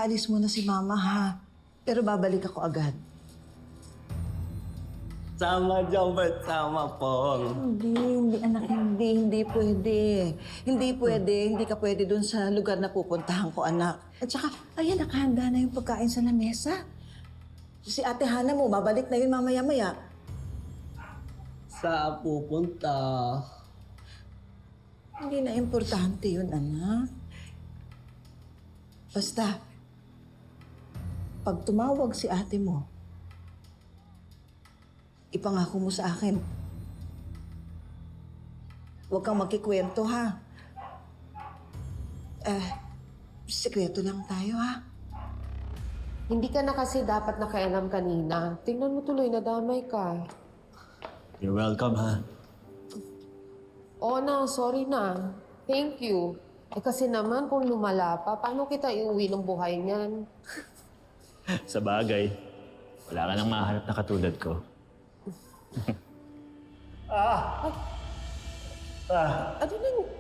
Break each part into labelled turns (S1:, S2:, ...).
S1: aalis muna si Mama, ha? Pero babalik ako agad.
S2: Sama, Jobert. Sama, Pong.
S1: Hindi, anak, hindi pwede. Hindi ka pwede dun sa lugar na pupuntahan ko, anak. At saka, ayan, nakahanda na yung pagkain sa lamesa. Si Ate Hana mo, babalik na yun mamaya-maya.
S2: Sa pupunta?
S1: Hindi na importante yun, anak. Basta, pag tumawag si ate mo, ipangako mo sa akin. Huwag kang magkikwento, ha? Sikreto lang tayo, ha?
S3: Hindi ka na kasi dapat nakialam kanina. Tingnan mo tuloy, nadamay ka.
S2: You're welcome, ha?
S3: Oo na, sorry na. Thank you. Kasi naman, kung lumala pa, paano kita iuwi ng buhay niyan?
S4: Sa bagay, wala ka nang mahanap na katulad ko.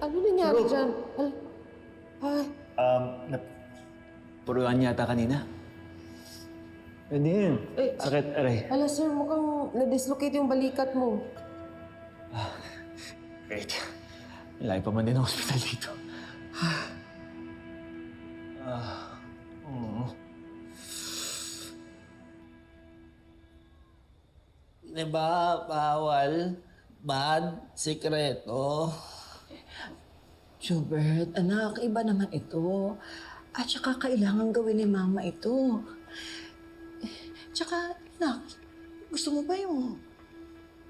S3: Ano nangyari dyan? Ay,
S4: Puruan yata kanina. Pwede yun.
S3: Eh,
S4: Sakit, aray.
S3: ala sir, mukhang na-dislocate yung balikat mo.
S4: Wait. Layo pa man din ang hospital dito.
S2: Diba, bawal? Bad? Sikreto?
S1: Schubert, anak, iba naman ito. At saka kailangan gawin ni Mama ito. Tsaka, anak, gusto mo ba yung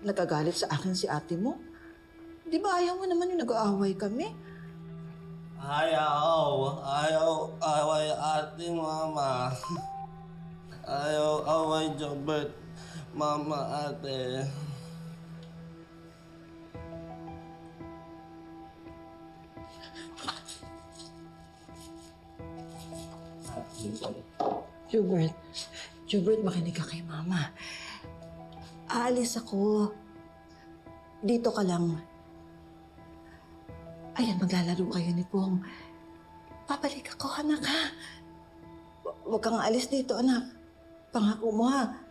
S1: nagagalit sa akin si ate mo? Di ba ayaw mo naman yung nag-aaway kami?
S2: Ayaw away ating mama. Ayaw away, Jobert. Mama, ate.
S1: Schubert, makinig ka kay Mama. Aalis ako. Dito ka lang. Ayan, maglalaro kayo ni Pong. Babalik ako, anak, ha? Huwag kang aalis dito, anak. Pangako mo, ha?